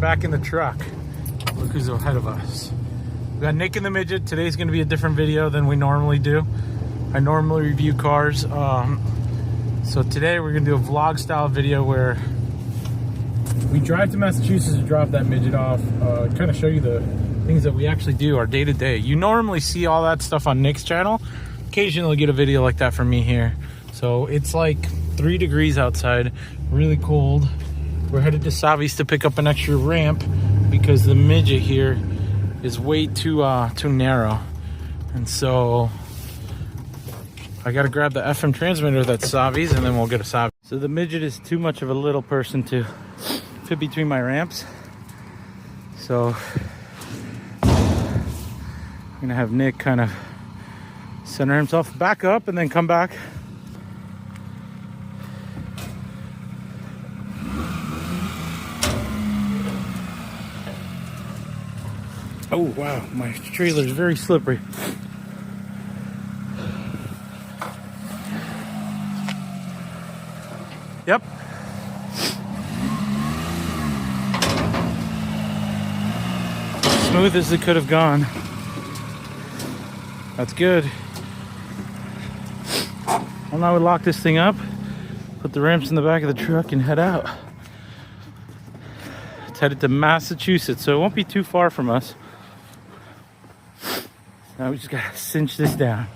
back in the truck. Look who's ahead of us. We got Nick and the midget. Today's gonna be a different video than we normally do. I normally review cars. So today we're gonna do a vlog style video where we drive to Massachusetts to drop that midget off. Kind of show you the things that we actually do, our day to day. You normally see all that stuff on Nick's channel. Occasionally get a video like that from me here. So it's like 3 degrees outside, really cold. We're headed to Savi's to pick up an extra ramp because the midget here is way too narrow. And so I gotta grab the FM transmitter that's Savi's and then we'll get a Savi. So the midget is too much of a little person to fit between my ramps. So I'm gonna have Nick kind of center himself back up and then come back. Oh wow, my trailer is very slippery. Yep. Smooth as it could have gone. That's good. Well, now we lock this thing up, put the ramps in the back of the truck and head out. It's headed to Massachusetts, so it won't be too far from us. Now we just gotta cinch this down.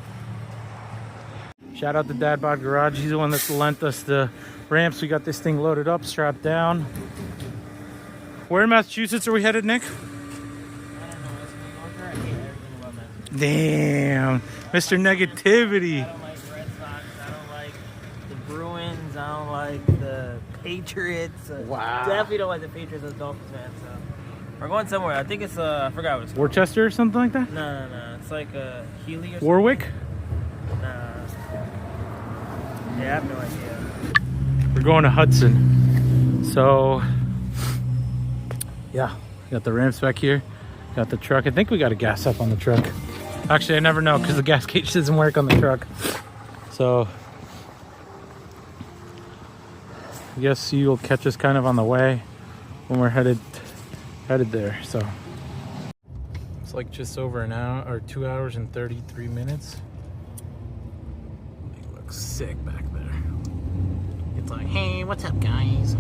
Shout out to Dad Bod Garage. He's the one that's lent us the ramps. We got this thing loaded up, strapped down. Where in Massachusetts are we headed, Nick? Damn, Mr. Negativity. I don't like Red Sox. I don't like the Bruins. I don't like the Patriots. Wow. Definitely don't like the Patriots as a Dolphins fan. So we're going somewhere. I think it's I forgot what it's called. Worcester or something like that? No. It's like Healy or something. Warwick? Nah. Yeah, I have no idea. We're going to Hudson. So, yeah, got the ramps back here. Got the truck. I think we got to gas up on the truck. Actually, I never know because the gas gauge doesn't work on the truck. So, I guess you'll catch us kind of on the way when we're headed there. So, it's like just over an hour or 2 hours and 33 minutes. It looks sick back there. It's like, hey, what's up, guys?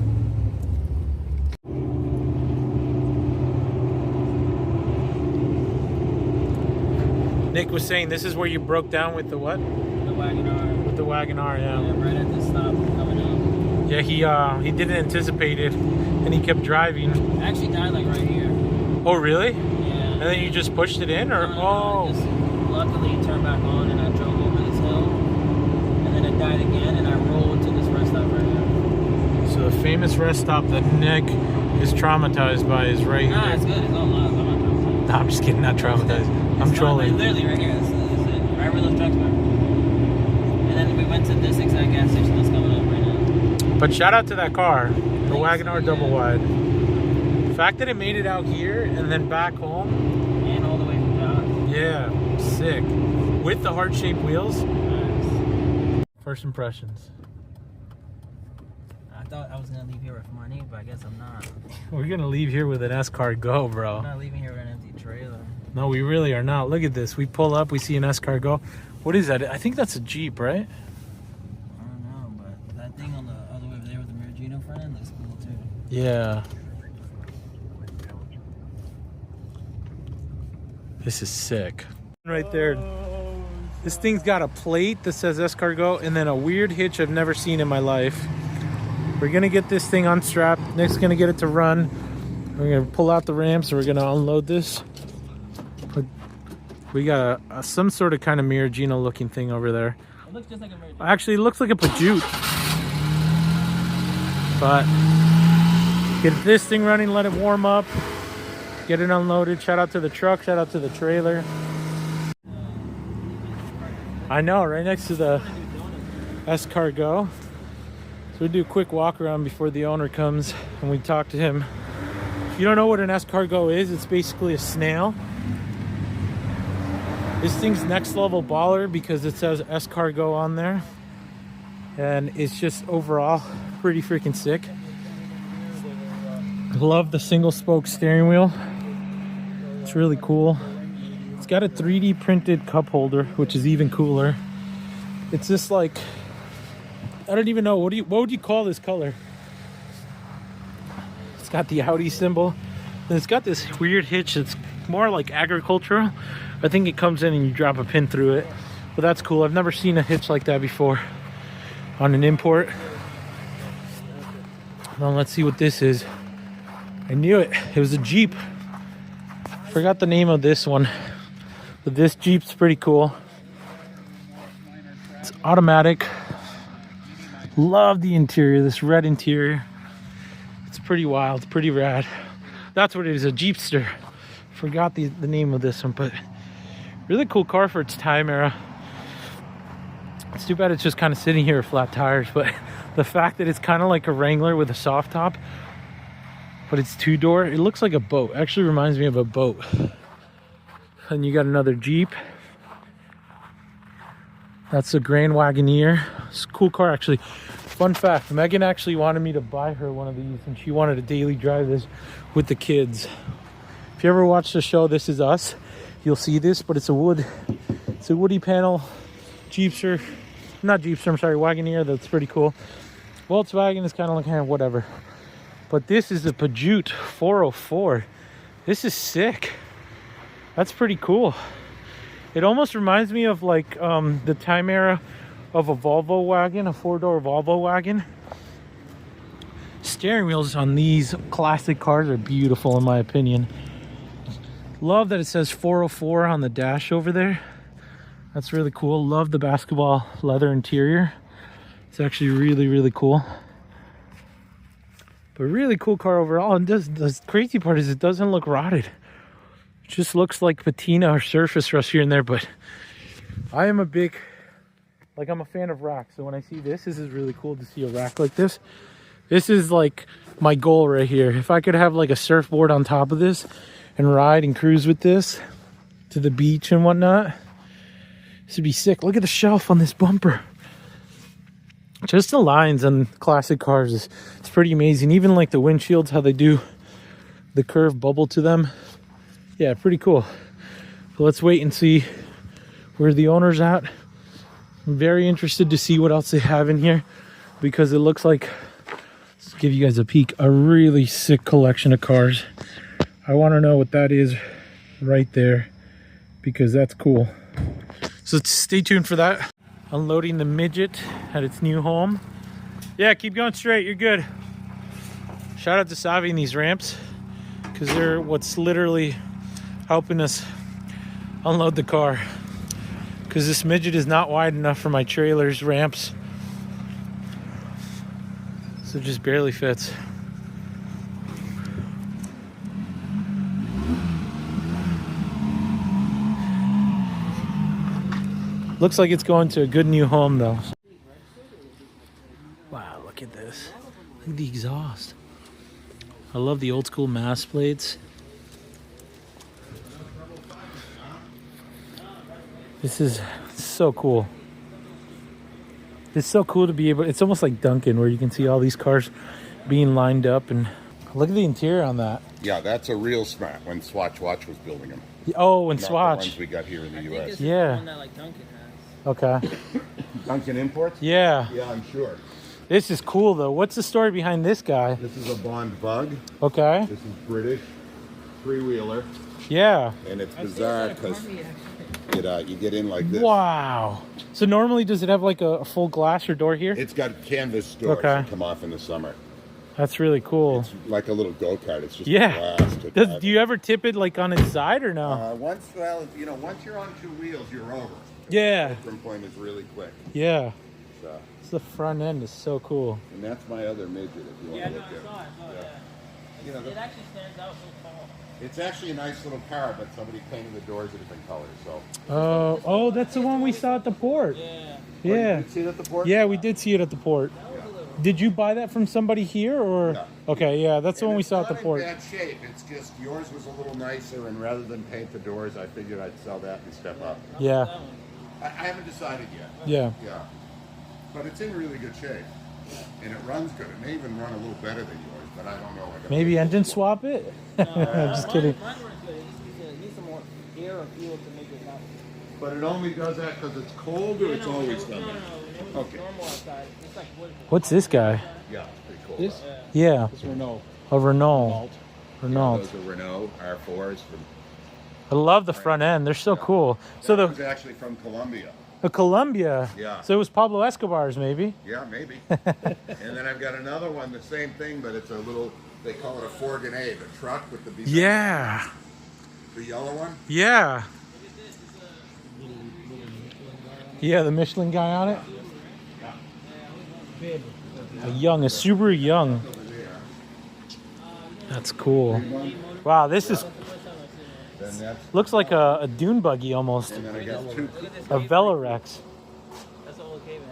Nick was saying this is where you broke down with the what? The Wagon R. With the Wagon R, yeah. Yeah, right at the stop coming up. Yeah, he didn't anticipate it, and he kept driving. It actually died like right here. Oh, really? Yeah. And then you just pushed it in, or No, oh? Just, luckily, it turned back on, and I drove over this hill, and then it died again, and I rolled to this rest stop right here. So the famous rest stop that Nick is traumatized by is right Nah, here. it's good. It's all love. I'm not traumatized. No, I'm just kidding. Not traumatized. I'm trolling. Literally right here. This is it. Right where those trucks were. And then we went to this exact gas station that's coming up right now. But shout out to that car, the Thanks, Wagon R yeah. double wide. The fact that it made it out here and then back home. And all the way from Dodge. Yeah, sick. With the heart-shaped wheels. Nice. First impressions. I thought I was going to leave here with money, but I guess I'm not. We're gonna leave here with an S-Car Go, bro. I'm not leaving here with an empty trailer. No, we really are not. Look at this. We pull up, we see an S-Car Go. What is that? I think that's a Jeep, right? I don't know, but that thing on the other way over there with the Mergino front end looks cool too. Yeah. This is sick. Right there. This thing's got a plate that says S-Car Go and then a weird hitch I've never seen in my life. We're gonna get this thing unstrapped. Nick's gonna get it to run. We're gonna pull out the ramps and we're gonna unload this. We got some sort of kind of Miragino looking thing over there. It looks just like a Mergino. Actually, it looks like a Pajute. But get this thing running, let it warm up, get it unloaded. Shout out to the truck, shout out to the trailer. I know, right next to the S-Car Go. So we do a quick walk around before the owner comes and we talk to him. If you don't know what an S-Car Go is, it's basically a snail. This thing's next level baller because it says S-Car Go on there. And it's just overall pretty freaking sick. Love the single spoke steering wheel. It's really cool. It's got a 3D printed cup holder, which is even cooler. It's just like, I don't even know, what would you call this color? It's got the Audi symbol. And it's got this weird hitch that's more like agricultural. I think it comes in and you drop a pin through it. But that's cool. I've never seen a hitch like that before on an import. Now let's see what this is. I knew it. It was a Jeep. Forgot the name of this one. But this Jeep's pretty cool. It's automatic. Love the interior, this red interior. It's pretty wild, it's pretty rad. That's what it is, a Jeepster. Forgot the name of this one, but really cool car for its time era. It's too bad it's just kind of sitting here with flat tires, but the fact that it's kind of like a Wrangler with a soft top, but it's two-door, it looks like a boat. Actually reminds me of a boat. And you got another Jeep. That's a Grand Wagoneer. It's a cool car, actually. Fun fact, Megan actually wanted me to buy her one of these, and she wanted to daily drive this with the kids. If you ever watch the show This Is Us, you'll see this, but it's a woody panel Jeepster. Not Jeepster, I'm sorry, Wagoneer. That's pretty cool. Volkswagen is kind of like, whatever. But this is a Peugeot 404. This is sick. That's pretty cool. It almost reminds me of like the time era of a Volvo wagon, a four-door Volvo wagon. Steering wheels on these classic cars are beautiful in my opinion. Love that it says 404 on the dash over there. That's really cool. Love the basketball leather interior. It's actually really, really cool. But really cool car overall. And the crazy part is it doesn't look rotted. It just looks like patina or surface rust here and there. But I am a big, I'm a fan of racks. So when I see this is really cool to see a rack like this. This is like my goal right here. If I could have like a surfboard on top of this and ride and cruise with this to the beach and whatnot, this would be sick. Look at the shelf on this bumper. Just the lines on classic cars it's pretty amazing. Even like the windshields, how they do the curved bubble to them. Yeah, pretty cool. But let's wait and see where the owner's at. I'm very interested to see what else they have in here, because it looks like, let's give you guys a peek, a really sick collection of cars. I want to know what that is right there, because that's cool. So stay tuned for that. Unloading the midget at its new home. Yeah, keep going straight, you're good. Shout out to Savi in these ramps, because they're what's literally helping us unload the car, because this midget is not wide enough for my trailer's ramps, so it just barely fits. Looks like it's going to a good new home though. Wow, look at this. Look at the exhaust. I love the old school mass plates. This is so cool. It's so cool to be able, it's almost like Duncan where you can see all these cars being lined up, and look at the interior on that. Yeah, that's a real smart when Swatch Watch was building them. Oh, and Not Swatch. the ones we got here in the I think U.S. this Yeah. is the one that like Duncan has. Okay. Duncan Imports? Yeah. Yeah, I'm sure. This is cool though. What's the story behind this guy? This is a Bond Bug. Okay. This is British. Three-wheeler. Yeah. And it's bizarre because you get in like this. Wow. So normally does it have like a full glass or door here? It's got canvas doors that come off in the summer. That's really cool. It's like a little go-kart. It's just Yeah. a blast to drive. Do you ever tip it like on its side or no? Once you're on two wheels, you're over. Yeah. The trim point is really quick. Yeah. So, The front end is so cool. and that's my other midget if you want Yeah, to no, look I at saw it. You know, It actually stands out so tall. It's actually a nice little car, but somebody painted the doors a different color. So. Oh, that's the one we saw at the port. Yeah. Yeah. Did you see it at the port? Yeah, we did see it at the port. Did you buy that from somebody here or? No. Okay, yeah, that's the And one we it's saw at the not port. in bad shape. It's just yours was a little nicer, and rather than paint the doors, I figured I'd sell that and step up. Yeah. I haven't decided yet. Yeah. Yeah. But it's in really good shape. And it runs good. It may even run a little better than yours, but I don't know. Maybe engine swap it? Just kidding. Mine works good. It needs some more air or fuel to make it not. But it only does that because it's cold, or it's always done that? No. Okay. Normal outside. It's like wood. What's this guy? Yeah, it's pretty cool. This? Yeah, It's Renault. a Renault. Malt. Renault. Those are Renault R4s from. I love the front end. They're so cool. So That was the actually from Colombia. Columbia. Yeah. So it was Pablo Escobar's, maybe. Yeah, maybe. And then I've got another one, the same thing, but it's a little. They call it a Fourgonade, a truck with the behind. Yeah. The yellow one. Yeah. Yeah, the Michelin guy on it. A Subaru Young. That's cool. Wow, this is Then that's. looks like a dune buggy almost. And then I got two. A Velorex. That's all okay, man.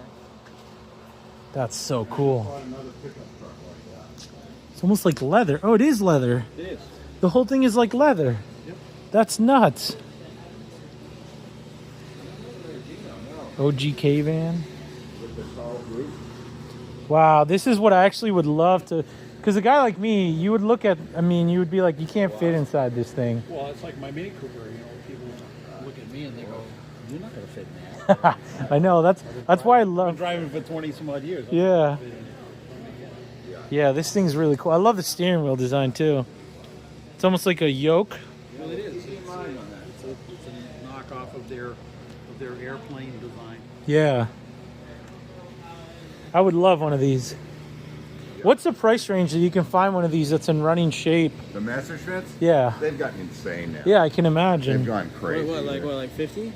That's so cool. Another pickup truck like that. It's almost like leather. Oh, it is leather. It is. The whole thing is like leather. Yep. That's nuts. OGK van. With the tall roof. Wow, this is what I actually would love to. Because a guy like me, you would look at. I mean, you would be like, you can't fit inside this thing. Well, it's like my Mini Cooper. You know, people look at me and they go, "You're not going to fit in that." I know. That's why I I've been love. driving for 20 some odd years. Yeah. Yeah, this thing's really cool. I love the steering wheel design too. It's almost like a yoke. Well, it is. It's a knockoff of their airplane design. Yeah. I would love one of these. What's the price range that you can find one of these that's in running shape? The Messerschmitts. Yeah. They've gotten insane now. Yeah, I can They've imagine. gone crazy. Like 50?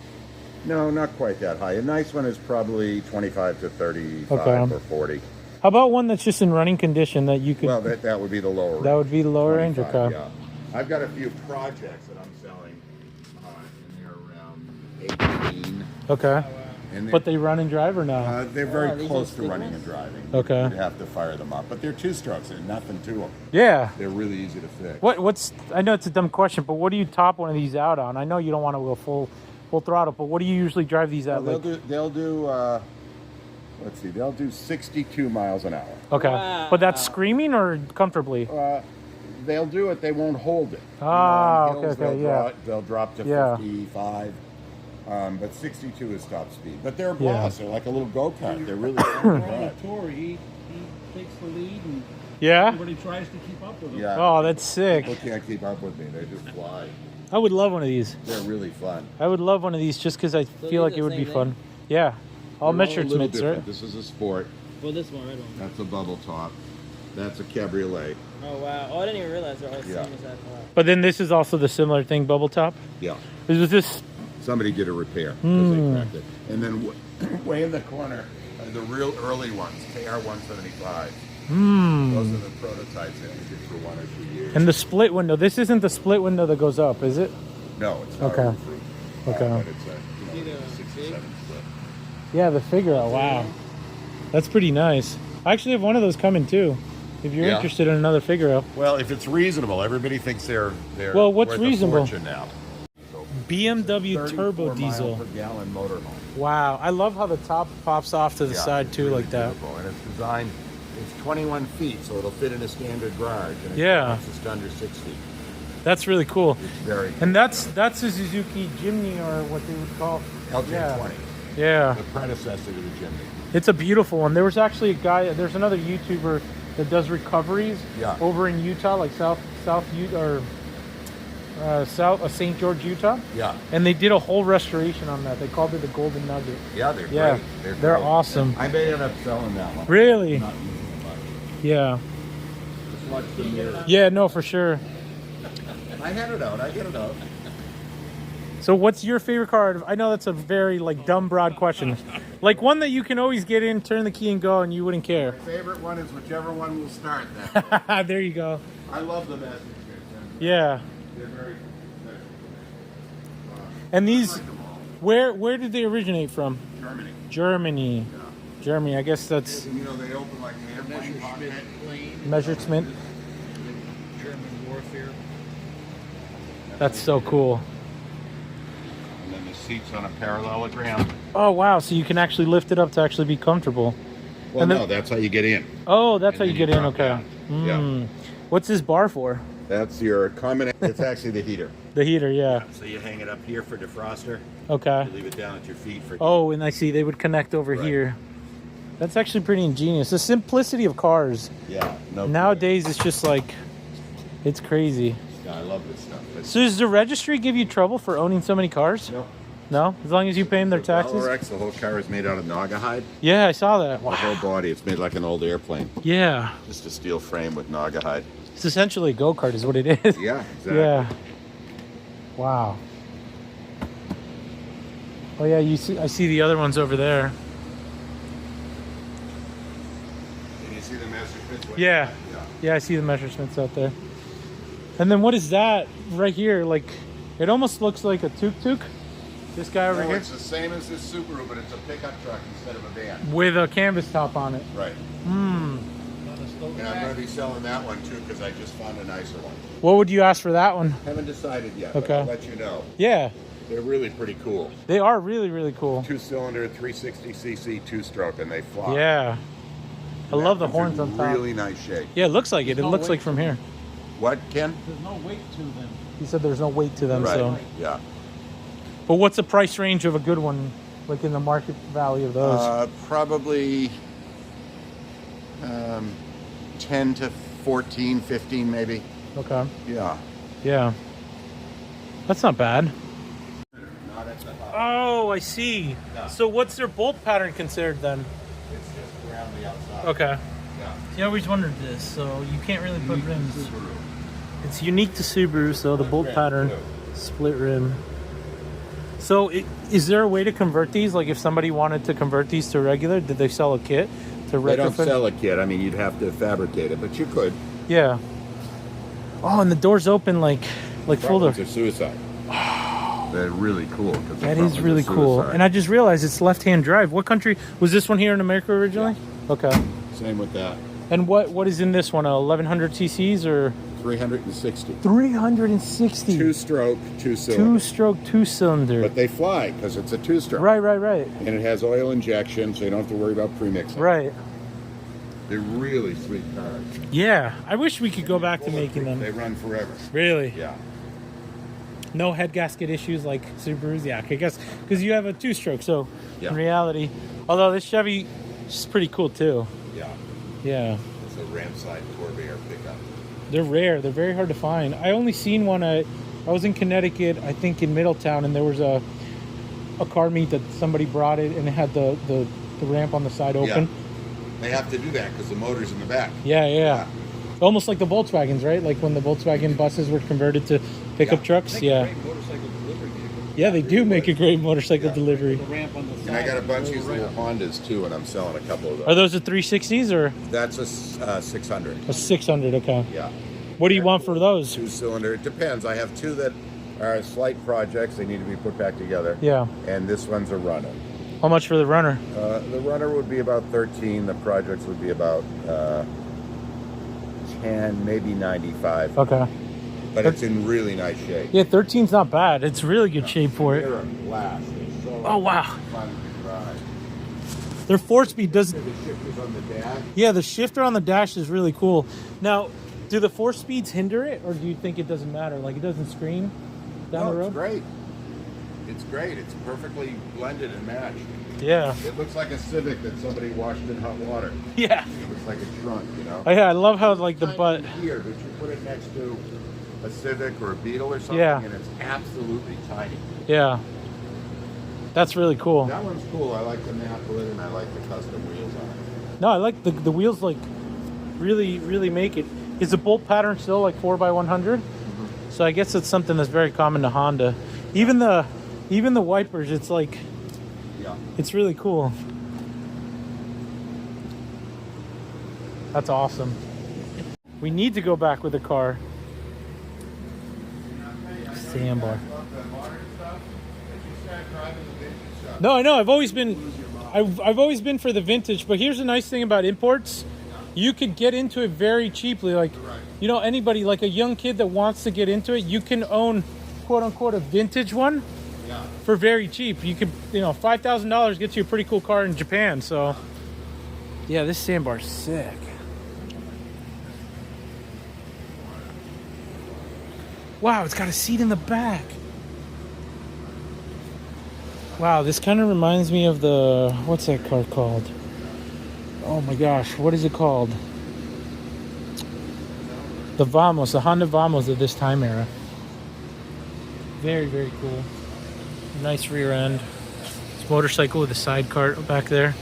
No, not quite that high. A nice one is probably 25 to 35 Okay. or 40. How about one that's just in running condition that you could? Well, that would be the lower range. That would be the lower range. 25, Okay. Yeah. I've got a few projects that I'm selling, and they're around 18. Okay. And But they run and drive or no? they're very these close are to big running ones? and driving. Okay. You'd have to fire them up, but they're two-strokes. There's nothing to them. Yeah. They're really easy to fix. What's? I know it's a dumb question, but what do you top one of these out on? I know you don't want to go full throttle, but what do you usually drive these at? Well, Like, they'll do. Let's see. They'll do 62 miles an hour. okay. Wow. But that's screaming or comfortably? They'll do it. They won't hold it. Ah, on hills, okay, yeah. They'll drop to Yeah. 55. But 62 is top speed. But they're a Yeah. blast. They're like a little go-kart. They're really fun On to the drive. tour, he takes the lead and Yeah. everybody tries to keep up with him. Yeah. Oh, that's sick. People can't keep up with me. They just fly. I would love one of these. They're really fun. I would love one of these just because I these feel like are it would the be same fun. Yeah. All They're measured a little mitts, right? different. This is a sport. Well, this one, right one. That's a bubble top. That's a cabriolet. Oh, wow. Oh, I didn't even realize they're all the Yeah. same as that. Wow. But then this is also the similar thing, bubble top. Yeah. Is this? Somebody did a repair because they cracked it. And then way in the corner, the real early ones, KR175. Those are the prototypes that we did for 1 or 2 years. And the split window. This isn't the split window that goes up, is it? No, it's not Okay. a roof. Okay. But it's a 6 or 7 split. Yeah, the figure out. Wow. That's pretty nice. I actually have one of those coming too. If you're Yeah. interested in another figure out. Well, if it's reasonable, everybody thinks they're Well, what's worth reasonable? A fortune now. BMW 34 turbo mile diesel. per gallon motorhome. Wow. I love how the top pops off to the Yeah, side it's too, really like that. beautiful. And it's designed. It's 21 feet, so it'll fit in a standard garage. And Yeah. it's just under 6 feet. That's really cool. It's very And that's a Suzuki Jimny, or what they would call. LJ20, Yeah. the predecessor to the Jimny. It's a beautiful one. There was actually a guy. There's another YouTuber that does recoveries Yeah. over in Utah, like South Utah or St. George, Utah, Yeah, and they did a whole restoration on that. They called it the Golden Nugget. yeah, they're Yeah, great. they're great. awesome. I may end up selling that one. Really? Not using it much. Yeah. Just watch the mirror. Yeah. No, for sure. I had it out. I get it out. So, what's your favorite car? I know that's a very like dumb, broad question. Like one that you can always get in, turn the key, and go, and you wouldn't care. My favorite one is whichever one will start that. There you go. I love the Messenger. Yeah. They're very. And these, like them all. where did they originate from? Germany. Germany. Yeah. Germany. I guess that's You know, they open like an airplane cockpit. Messerschmitt. German warfare. That's so cool. And then the seats on a parallelogram. Oh wow! So you can actually lift it up to actually be comfortable. Well, And no, then- that's how you get in. Oh, that's And how you then get you in. drop Okay. down. Yeah. What's this bar for? That's your common. It's actually the heater. The heater, yeah. So you hang it up here for defroster. Okay. You leave it down at your feet for. Oh, and I see they would connect over Right. here. That's actually pretty ingenious. The simplicity of cars. Yeah. No. Nowadays, it's just like, it's crazy. Yeah, I love this stuff. So does the registry give you trouble for owning so many cars? No. No? As long as you pay them their taxes? Valrex, the whole car is made out of naga hide. Yeah, I saw that. The Wow. whole body, it's made like an old airplane. Yeah. Just a steel frame with naga hide. It's essentially a go-kart is what it is. Yeah, exactly. Yeah. Wow. Oh yeah, you see, I see the other ones over there. And you see the measurements? Yeah. Yeah, I see the measurements out there. And then what is that right here? Like, it almost looks like a tuk-tuk. This guy over No, here. it's the same as this Subaru, but it's a pickup truck instead of a van. With a canvas top on it. Right. Hmm. And I'm going to be selling that one too because I just found a nicer one. What would you ask for that one? Haven't decided yet, Okay. but I'll let you know. Yeah, They're really pretty cool. they are really, really cool. 2-cylinder, 360cc, two-stroke, and they fly. Yeah. I And love that the one's horns in on top. Really nice shape. Yeah, it looks like it. It no looks weight like from here. What, Ken? There's no weight to them. He said there's no weight to them, Right. so. Yeah. But what's the price range of a good one, like in the market value of those? Probably 10 to 14, 15 maybe. Okay. Yeah. Yeah. That's not bad. Not at the top. Oh, I see. Yeah. So what's their bolt pattern considered then? It's just around the outside. Okay. Yeah. See, I always wondered this. So you can't really put rims. Subaru. It's unique to Subaru, so the bolt rim, pattern, too. split rim. So is there a way to convert these? Like if somebody wanted to convert these to regular, did they sell a kit to retrofit? They don't sell a kit. I mean, you'd have to fabricate it, but you could. Yeah. Oh, and the doors open like full door. They're suicide. They're really cool. That is really cool. And I just realized it's left-hand drive. What country was this one here in America originally? Yeah. Okay. Same with that. And what is in this one? 1100 cc's or 360. 360? Two-stroke, two-cylinder. Two-stroke, two-cylinder. But they fly because it's a two-stroke. Right. And it has oil injection, so you don't have to worry about premixing. Right. They're really sweet cars. Yeah. I wish we could go back to making them. They run forever. Really? Yeah. No head gasket issues like Subarus? Yeah, I guess because you have a two-stroke, so Yeah. in reality. Although this Chevy is pretty cool too. Yeah. Yeah. It's a Ramside Corvair pickup. They're rare. They're very hard to find. I only seen one. I was in Connecticut, I think in Middletown, and there was a car meet that somebody brought it, and it had the ramp on the side open. Yeah. They have to do that because the motor's in the back. Yeah. Almost like the Volkswagens, right? Like when the Volkswagen buses were converted to pickup trucks. Make Yeah. a great motorcycle delivery vehicle. Yeah, they do make a great motorcycle Yeah. delivery. The ramp on the side. And I got a bunch of these roll little around. Hondas too, and I'm selling a couple of those. Are those the 360s or That's a 600. a 600? Okay. Yeah. What do you want for those? Two-cylinder. It depends. I have two that are slight projects. They need to be put back together. Yeah. And this one's a runner. How much for the runner? The runner would be about 13. The projects would be about 10, maybe 95. Okay. But it's in really nice shape. Yeah, 13's not bad. It's really good shape for it. They're a blast. They're so Oh, wow. fun to drive. Their 4-speed does. The shifters on the dash. Yeah, the shifter on the dash is really cool. Now, do the 4 speeds hinder it, or do you think it doesn't matter? Like it doesn't scream down the No, road? it's great. It's great. It's perfectly blended and matched. Yeah. It looks like a Civic that somebody washed in hot water. Yeah. It looks like a trunk, you know? Oh, yeah, I love how like the Tiny butt. here, but you put it next to a Civic or a Beetle or something, Yeah. and it's absolutely tiny. Yeah. That's really cool. That one's cool. I like the Maplet and I like the custom wheels on it. No, I like the wheels. Like really make it. Is the bolt pattern still like 4x100? So I guess it's something that's very common to Honda. Even the wipers, it's like Yeah. it's really cool. That's awesome. We need to go back with the car. Sandbar. No, I know. I've always been for the vintage, but here's the nice thing about imports. You could get into it very cheaply. Like, you know, anybody, like a young kid that wants to get into it, you can own, quote unquote, a vintage one for very cheap. You could, you know, $5,000 gets you a pretty cool car in Japan. So, yeah, this sandbar's sick. Wow, it's got a seat in the back. Wow, this kind of reminds me of the, what's that car called? Oh my gosh, what is it called? The Vamos, the Honda Vamos of this time era. Very, very cool. Nice rear end. This motorcycle with a sidecar back there.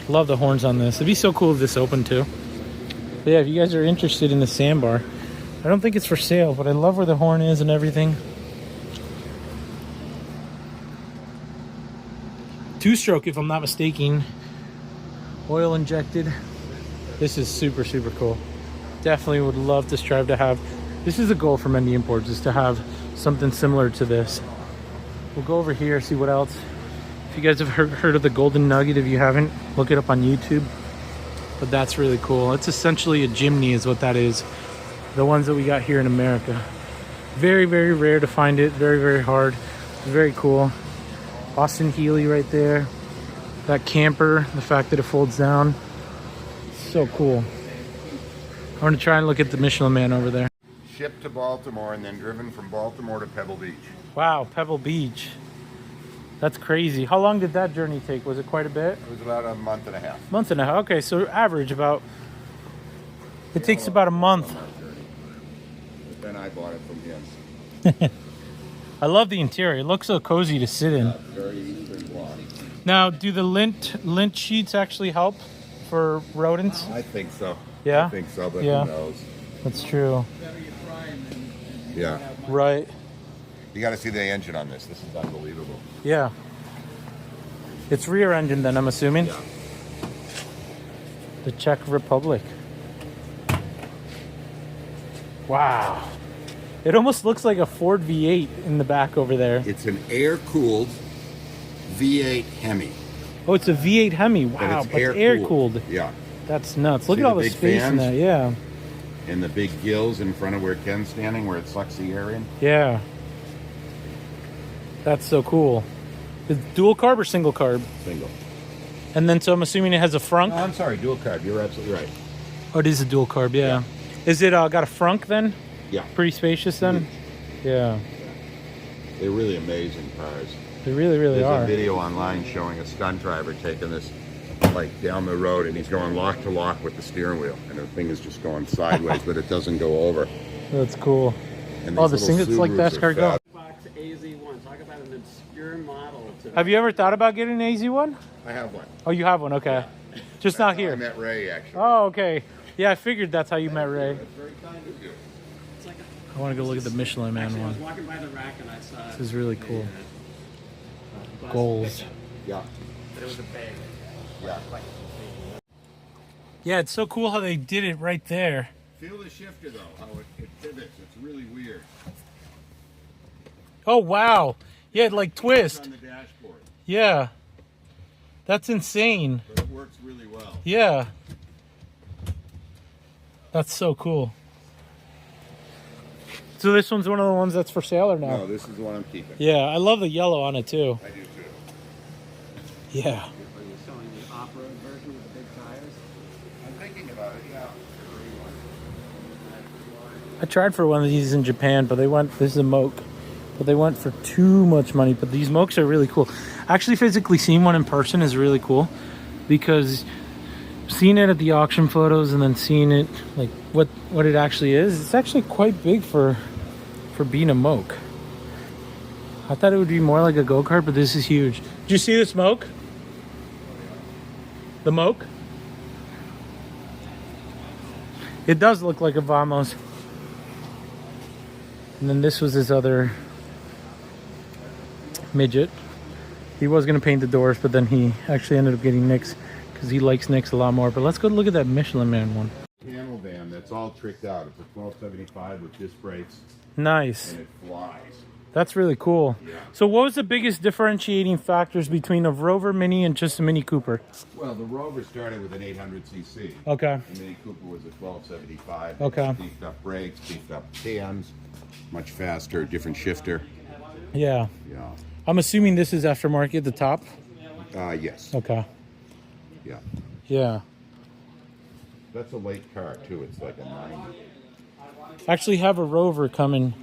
Love the horns on this. It'd be so cool if this opened too. But yeah, if you guys are interested in the sandbar, I don't think it's for sale, but I love where the horn is and everything. Two-stroke, if I'm not mistaken. Oil injected. This is super, super cool. Definitely would love to strive to have. This is a goal for Mendy Imports, is to have something similar to this. We'll go over here, see what else. If you guys have heard of the Golden Nugget, if you haven't, look it up on YouTube. But that's really cool. It's essentially a Jimny is what that is. The ones that we got here in America. Very, very rare to find it. Very, very hard. Very cool. Austin Healey right there. That camper, the fact that it folds down. So cool. I'm gonna try and look at the Michelin Man over there. Shipped to Baltimore and then driven from Baltimore to Pebble Beach. Wow, Pebble Beach. That's crazy. How long did that journey take? Was it quite a bit? It was about a month and a half. Month and a half. Okay, so average about. It takes about a month. But then I bought it from him. I love the interior. It looks so cozy to sit in. Very Eastern block. Now, do the lint sheets actually help for rodents? I think so. Yeah? I think so, but Yeah. who knows? That's true. Yeah. Right. You got to see the engine on this. This is unbelievable. Yeah. It's rear engine then, I'm assuming. Yeah. The Czech Republic. Wow. It almost looks like a Ford V8 in the back over there. It's an air-cooled V8 Hemi. Oh, it's a V8 Hemi. Wow, it's but air-cooled. Yeah. That's nuts. Look See at all the the big space in fans? that. Yeah. And the big gills in front of where Ken's standing, where it sucks the air in. Yeah. That's so cool. It's dual carb or single carb? Single. And then, so I'm assuming it has a frunk? No, I'm sorry, dual carb. You're absolutely right. Oh, it is a dual carb, yeah. Is it got a frunk then? Yeah. Pretty spacious then? Yeah. They're really amazing cars. They really, really There's are. a video online showing a stunt driver taking this like down the road, and he's going lock to lock with the steering wheel, and the thing is just going sideways, but it doesn't go over. That's cool. And Oh, these the little thing that's like Subarus NASCAR are go. fab- Fox AZ1. Talk about an obscure model. Have you ever thought about getting an AZ1? I have one. Oh, you have one, okay. Just not I here. met Ray actually. Oh, okay. Yeah, I figured that's how you met Ray. That's very kind of you. It's like I want to go look at the Michelin Man actually, I was one. walking by the rack and I saw This is really cool. bus Goals. pickup, Yeah. but it was a bag. Yeah. Yeah, it's so cool how they did it right there. Feel the shifter though, how it pivots. It's really weird. Oh, wow. Yeah, it like It's twist. on the dashboard, Yeah. That's insane. but it works really well. Yeah. That's so cool. So this one's one of the ones that's for sale or no? No, this is the one I'm keeping. Yeah, I love the yellow on it too. I do too. Yeah. Are you selling the off-road version with the big tires? I'm thinking about it, yeah. I tried for one of these in Japan, but they went, this is a Moke, but they went for too much money. But these Mokes are really cool. Actually physically seeing one in person is really cool because seeing it at the auction photos and then seeing it like what it actually is, it's actually quite big for being a Moke. I thought it would be more like a go-kart, but this is huge. Did you see this Moke? The Moke? It does look like a Vamos. And then this was his other midget. He was going to paint the doors, but then he actually ended up getting Nick's because he likes Nick's a lot more. But let's go look at that Michelin Man one. Panel van that's all tricked out. It's a 1275 with disc brakes Nice. and it flies. That's really cool. Yeah. So what was the biggest differentiating factors between a Rover Mini and just a Mini Cooper? Well, the Rover started with an 800cc. Okay. The Mini Cooper was a 1275. Okay. Beefed up brakes, beefed up cams, much faster, different shifter. Yeah. Yeah. I'm assuming this is aftermarket, the top? Yes. Okay. Yeah. Yeah. That's a late car too. It's like a 90. Actually have a Rover coming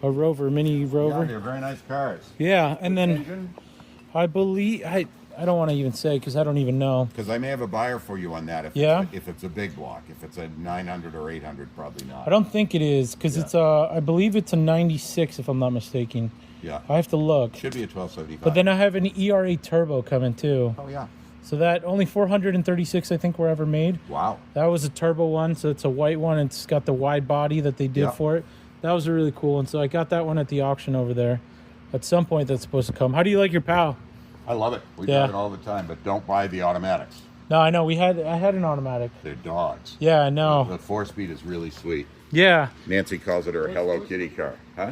A Rover, mini Yeah, Rover. they're very nice cars. Yeah, and then Engine? I believe I don't want to even say because I don't even know. Because I may have a buyer for you on that. If it's a big block, if it's a 900 or 800, probably not. I don't think it is because it's I believe it's a 96 if I'm not mistaken. Yeah. I have to look. Should be a 1275. But then I have an ERA turbo coming too. Oh yeah. So that only 436 I think were ever made. Wow. That was a turbo one, so it's a white one. It's got the wide body that they did for it. That was a really cool one. So I got that one at the auction over there. At some point that's supposed to come. How do you like your POW? I love it. We drive it all the time, but don't buy the automatics. No, I know. I had an automatic. They're dogs. Yeah, I know. The 4-speed is really sweet. Yeah. Nancy calls it her Hello Kitty car. Huh?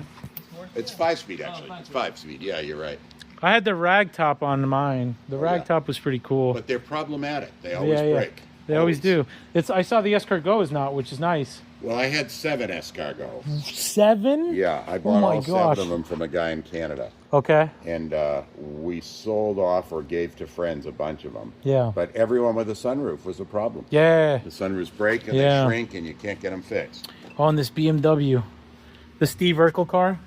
It's 5-speed actually. It's 5-speed. Yeah, you're right. I had the rag top on mine. The rag top was pretty cool. But they're problematic. They always break. They always do. I saw the S-Cargo is not, which is nice. Well, I had 7 Escargot. 7? Yeah, I bought all 7 of them from a guy in Canada. Okay. And we sold off or gave to friends a bunch of them. Yeah. But everyone with a sunroof was a problem. Yeah. The sunroofs break and they shrink and you can't get them fixed. On this BMW. The Steve Urkel car?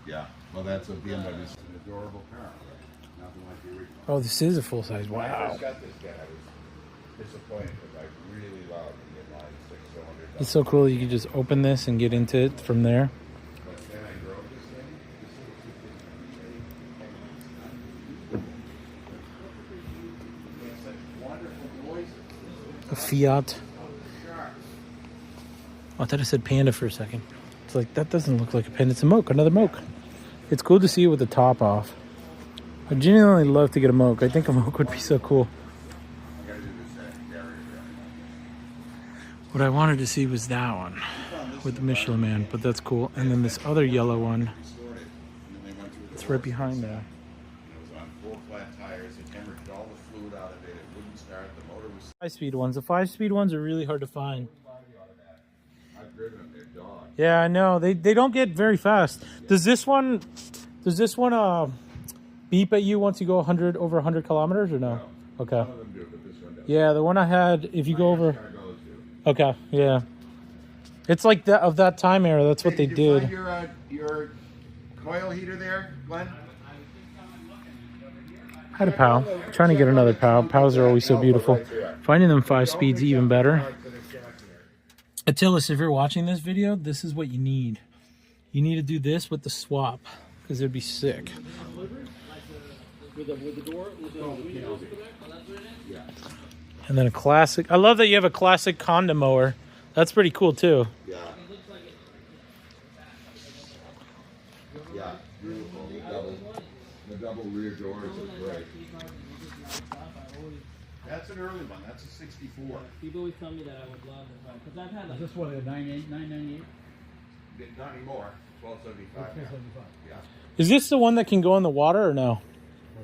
Yeah. Well, that's a BMW. It's an adorable car. Nothing like the original. Oh, this is a full-size. When I Wow. first got this guy, I was disappointed because I really loved the inline 6-cylinder. It's so cool you can just open this and get into it from there. But then I drove this thing. It's such wonderful noises. A Fiat. Oh, I thought I said Panda for a second. It's like, that doesn't look like a Panda. It's a Moke, another Moke. It's cool to see it with the top off. I genuinely love to get a Moke. I think a Moke would be so cool. What I wanted to see was that one with the Michelin Man, but that's cool. And then this other yellow one. It's right behind there. It was on full flat tires. It hemorrhaged all the fluid out of it. It wouldn't start. The motor was... 5-speed ones. The 5-speed ones are really hard to find. I've driven them. They're dogs. Yeah, I know. They don't get very fast. Does this one beep at you once you go over 100 kilometers or no? Okay. Some of them do, but this one doesn't. Yeah, the one I had, if you go over... Okay, yeah. It's like that of that time era. That's what they Did you did. find your coil heater there, Glenn? I had a POW. Trying to get another POW. POWs are always so beautiful. Finding them 5-speeds even better. Attilis, if you're watching this video, this is what you need. You need to do this with the swap because it'd be sick. And then a classic. I love that you have a classic Honda mower. That's pretty cool too. Yeah. Yeah, beautiful. The double rear doors are great. That's an early one. That's a 64. People always tell me that I would love it, because I've had like... Is this what, a 998? Not anymore. 1275. Yeah. Is this the one that can go in the water or no?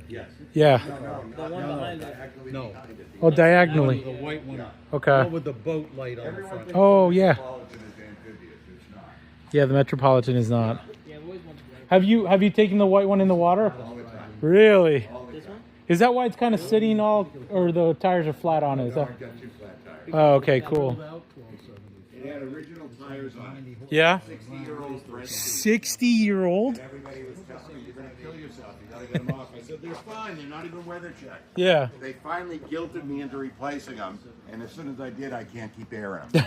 Yes. Yeah. The one behind it. No. Oh, diagonally. The white one. Okay. With the boat light on the front. Oh, yeah. Metropolitan is amphibious. It's not. Yeah, the Metropolitan is not. Yeah, I've always wanted to... Have you taken the white one in the water? All the time. Really? This one? Is that why it's kind of sitting all, or the tires are flat on it? Is that? I've got 2 flat tires. Oh, okay, cool. It had original tires on it. Yeah. 60-year-old brand new. 60-year-old? Everybody was telling me, you're going to kill yourself. You got to get them off. I said, they're fine. They're not even weather checked. Yeah. They finally guilted me into replacing them, and as soon as I did, I can't keep airing them.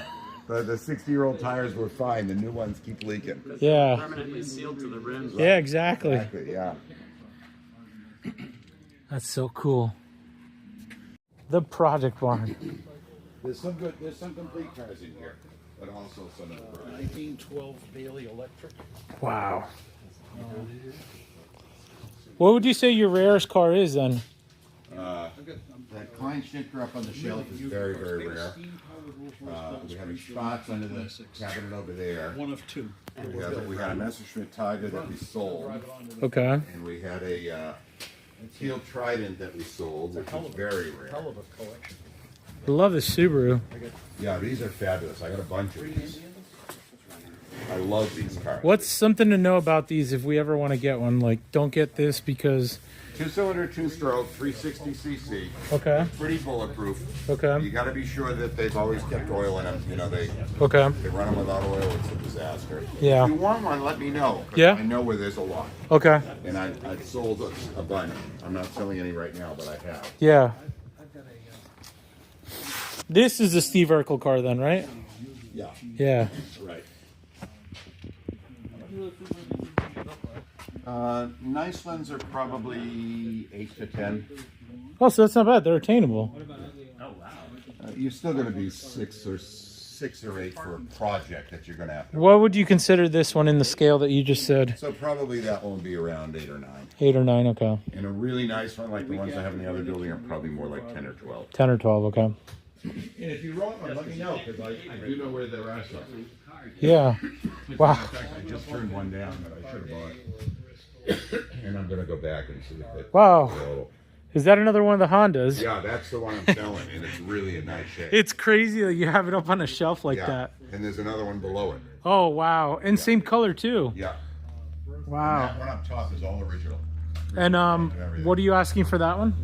But the 60-year-old tires were fine. The new ones keep leaking. Yeah. Permanently sealed to the rims. Yeah, exactly. Exactly, yeah. That's so cool. The Project Barn. There's some complete cars in here, but also some of the 1912 Bailey Electric. Wow. What would you say your rarest car is then? That Klein Schnitger up on the shelf is very, very rare. We're having spots under the cabinet over there. One of 2. We had a Messerschmitt Tiger that we sold, Okay. and we had a Teal Trident that we sold, which was very rare. Hell of a collection. I love this Subaru. Yeah, these are fabulous. I got a bunch of these. I love these cars. What's something to know about these if we ever want to get one? Like, don't get this because... 2-cylinder, 2-stroke, 360cc. Okay. Pretty bulletproof. Okay. You got to be sure that they've always kept oil in them. You know, they Okay. run them without oil. It's a disaster. Yeah. If you want one, let me know. 'Cause Yeah. I know where there's a lot. Okay. And I've sold a bunch. I'm not selling any right now, but I have. Yeah. This is the Steve Urkel car then, right? Yeah. Yeah. Right. Nice ones are probably 8 to 10. Oh, so that's not bad. They're attainable. You're still going to be 6 or 8 for a project that you're going to have to. What would you consider this one in the scale that you just said? So probably that one will be around 8 or 9. 8 or 9, okay. And a really nice one like the ones I have in the other building are probably more like 10 or 12. 10 or 12, okay. And if you want one, let me know because I do know where there are some. Yeah. Wow. In fact, I just turned one down that I should have bought. And I'm going to go back and see if it. Wow. So, Is that another one of the Hondas? yeah, that's the one I'm selling, and it's really in nice shape. It's crazy that you have it up on a shelf like Yeah. that. And there's another one below it. Oh, wow. And same color, too. Yeah. Wow. That one up top is all original. And what are you asking for that one?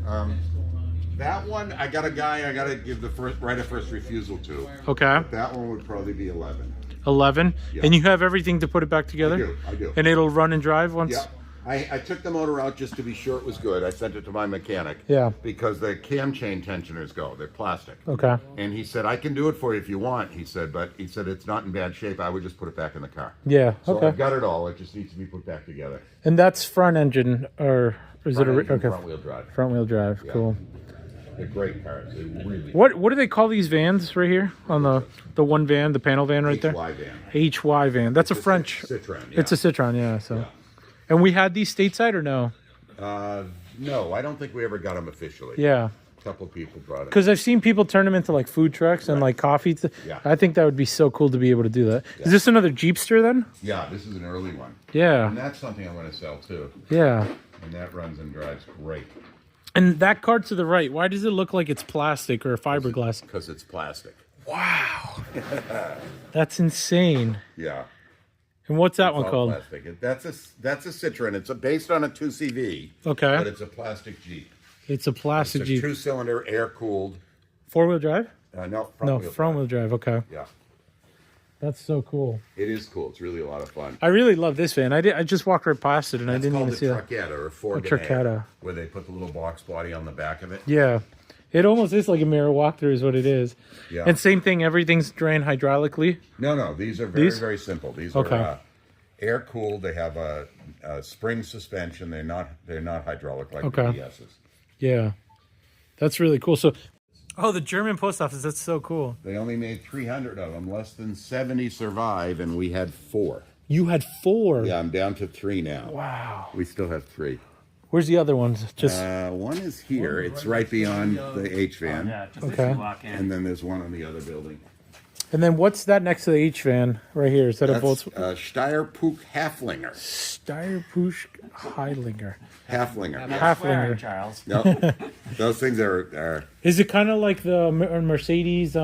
That one, I got a guy I got to give the right of first refusal to. Okay. That one would probably be 11. 11. Yeah. And you have everything to put it back together? I do. And it'll run and drive once? Yeah. I took the motor out just to be sure it was good. I sent it to my mechanic. Yeah. Because the cam chain tensioners go. They're plastic. Okay. And he said, I can do it for you if you want. He said, but he said it's not in bad shape. I would just put it back in the car. Yeah. So Okay. I've got it all. It just needs to be put back together. And that's front engine, or is it a okay? Front wheel drive. Front wheel drive. Yeah. Cool. They're great cars. They really. What do they call these vans right here on the one van, the panel van right there? HY van. HY van. That's a French. Citroen. Yeah. It's a Citroen, yeah. So, and we had these stateside or no? No, I don't think we ever got them officially. Yeah. A couple people brought it. Because I've seen people turn them into like food trucks and like coffee. Yeah. I think that would be so cool to be able to do that. Is this another Jeepster then? Yeah, this is an early one. Yeah. And that's something I want to sell too. Yeah. And that runs and drives great. And that car to the right, why does it look like it's plastic or fiberglass? Because it's plastic. Wow. That's insane. Yeah. And what's that It's one all called? plastic. That's a Citroen. It's based on a 2CV. Okay. But it's a plastic Jeep. It's a plastic It's a Jeep. 2-cylinder, air-cooled. Four-wheel drive? No, No, front-wheel drive. Okay. Yeah. That's so cool. It is cool. It's really a lot of fun. I really love this van. I just walked right past it and I didn't even see that. It's called a Trucketta or Ford Trucketta. where they put the little box body on the back of it. Yeah. It almost is like a mirror walkthrough is what it is. Yeah. And same thing, everything's drained hydraulically. No. These are very, These? very simple. These Okay. are air-cooled. They have a spring suspension. They're not hydraulic like Okay. the BS's. Yeah. That's really cool. So, oh, the German post office. That's so cool. They only made 300 of them. Less than 70 survive, and we had 4. You had 4. Yeah, I'm down to 3 now. Wow. We still have 3. Where's the other ones? Just One is here. It's right beyond the H van. Yeah, just Okay. as you walk in. And then there's one on the other building. and then what's that next to the H van right here? Is that a That's Volkswagen? Steyr-Puch Haflinger. Steyr-Puch Heilinger. Haflinger. That's Yeah. swearing, Haflinger. Charles. No, those things are Is it kind of like the Mercedes?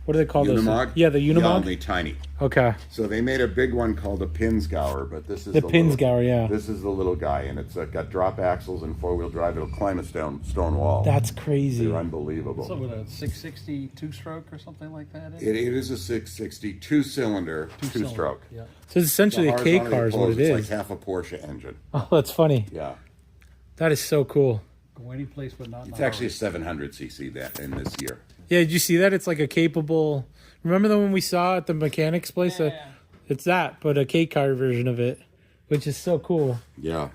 What do they call those? Unimog. Yeah, the Yeah, Unimog. only tiny. Okay. So they made a big one called a Pinsgauer, but this is The little- Pinsgauer, yeah. This is the little guy, and it's got drop axles and 4-wheel drive. It'll climb a stone wall. That's crazy. They're unbelievable. So with a 660 two-stroke or something like that? It is a 660 2-cylinder, two-stroke. Yeah. So it's essentially a K car is what it It's is. like half a Porsche engine. Oh, that's funny. Yeah. That is so cool. Go any place but not in It's a actually a hurry. 700cc that in this year. Yeah, did you see that? It's like a capable. Remember the one we saw at the mechanics place? Yeah. It's that, but a K car version of it, which is so cool. Yeah.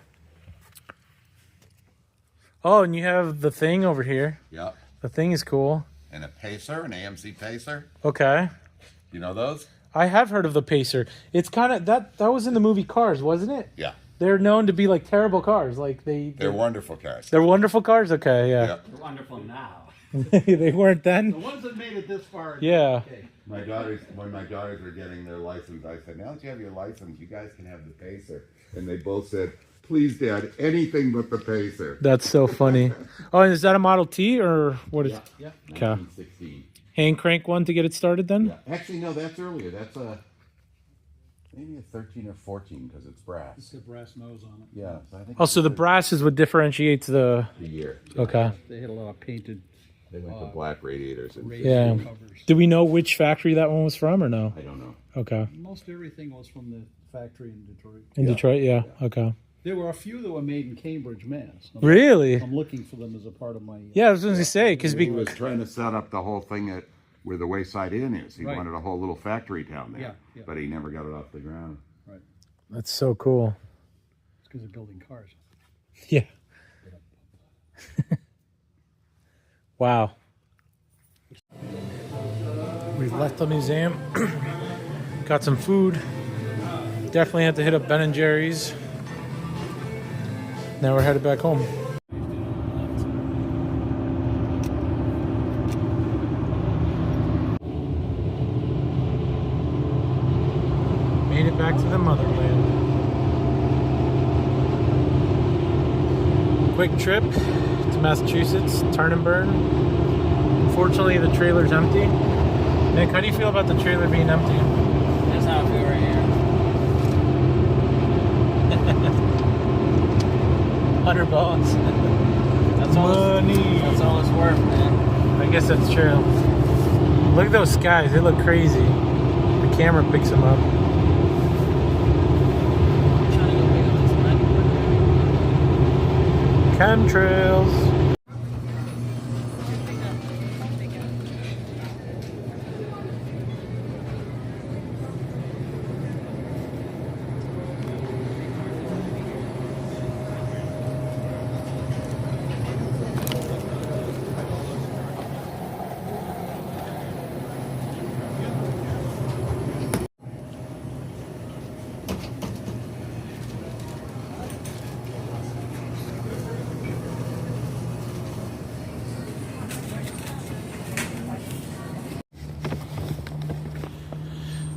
Oh, and you have the thing over here. Yeah. The thing is cool. And a Pacer, an AMC Pacer. Okay. You know those? I have heard of the Pacer. It's kind of that was in the movie Cars, wasn't it? Yeah. They're known to be like terrible cars. Like They're wonderful cars. they're wonderful cars. Okay, yeah. Yeah. They're wonderful now. They weren't The then. ones that made it this far. Yeah. Okay. When my daughters were getting their license, I said, now that you have your license, you guys can have the Pacer. And they both said, please, Dad, anything but the Pacer. That's so funny. Oh, and is that a Model T or what is? Yeah. Okay. 1916. Hand crank one to get it started then? Yeah. Actually, no, that's earlier. That's a maybe a 13 or 14 because it's brass. It's got brass nose on it. Yeah, so I think. Oh, so the brass is what differentiates the. The year. Okay. They had a lot of painted They went to black radiators and Yeah. covers. Do we know which factory that one was from or no? I don't know. Okay. Most everything was from the factory in Detroit. In Detroit, yeah. Okay. There were a few that were made in Cambridge, Mass. Really? I'm looking for them as a part of my. Yeah, I was going to say because He was trying to set up the whole thing at where the Wayside Inn is. He Right. wanted a whole little factory down there, Yeah. but he never got it off the ground. Right. that's so cool. It's because they're building cars. Yeah. Wow. We've left the museum. Got some food. Definitely had to hit up Ben and Jerry's. Now we're headed back home. Made it back to the motherland. Quick trip to Massachusetts, turn and burn. Unfortunately, the trailer's empty. Nick, how do you feel about the trailer being empty? That's how I feel right here. 100 bucks. That's all. Money. That's all it's worth, man. I guess that's true. Look at those skies. They look crazy. The camera picks them up. I'm trying to go pick up this money. Chemtrails.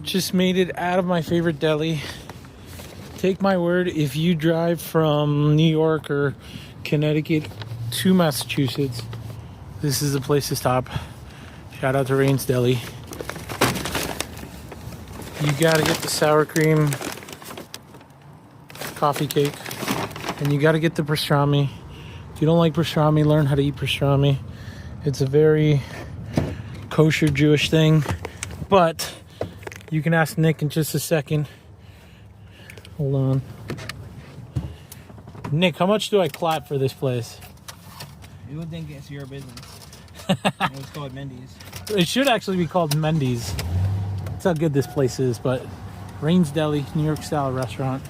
Just made it out of my favorite deli. Take my word, if you drive from New York or Connecticut to Massachusetts, this is the place to stop. Shout out to Rain's Deli. You gotta get the sour cream coffee cake, and you gotta get the pastrami. If you don't like pastrami, learn how to eat pastrami. It's a very kosher Jewish thing, but you can ask Nick in just a second. Hold on. Nick, how much do I clap for this place? You would think it's your business. It was called Mendy's. It should actually be called Mendy's. That's how good this place is, but Rain's Deli, New York style restaurant.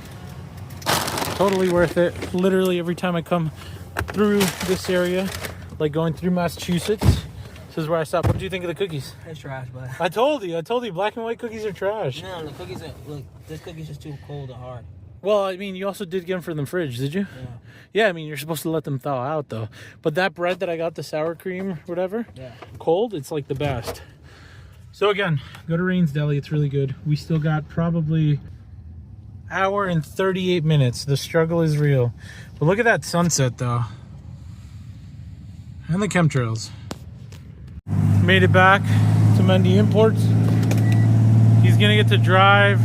Totally worth it. Literally every time I come through this area, like going through Massachusetts, this is where I stop. What do you think of the cookies? It's trash, but I told you, black and white cookies are trash. no, the cookies are look. This cookie's just too cold and hard. Well, I mean, you also did get them from the fridge, did you? Yeah. Yeah, I mean, you're supposed to let them thaw out, though. But that bread that I got, the sour cream, whatever, Yeah. cold, it's like the best. So again, go to Rain's Deli. It's really good. We still got probably hour and 38 minutes. The struggle is real. But look at that sunset, though. And the chemtrails. Made it back to Mendy Imports. He's going to get to drive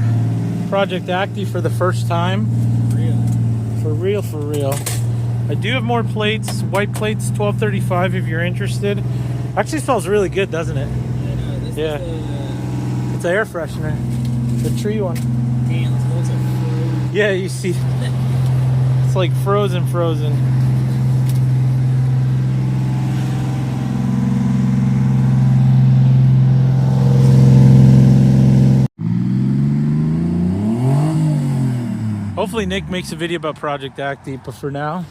Project Acti for the first time. For real. I do have more plates, white plates, 1235 if you're interested. Actually smells really good, doesn't it? This Yeah. is It's an air freshener. The tree one. damn, let's go to Yeah, you see. It's like frozen. Hopefully Nick makes a video about Project Acti, but for now,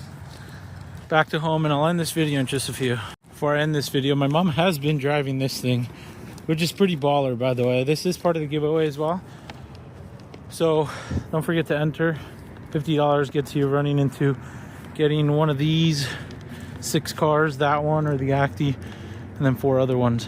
back to home, and I'll end this video in just a few. Before I end this video, my mom has been driving this thing, which is pretty baller, by the way. This is part of the giveaway as well. So don't forget to enter. $50 gets you running into getting one of these 6 cars, that one or the Acti, and then 4 other ones.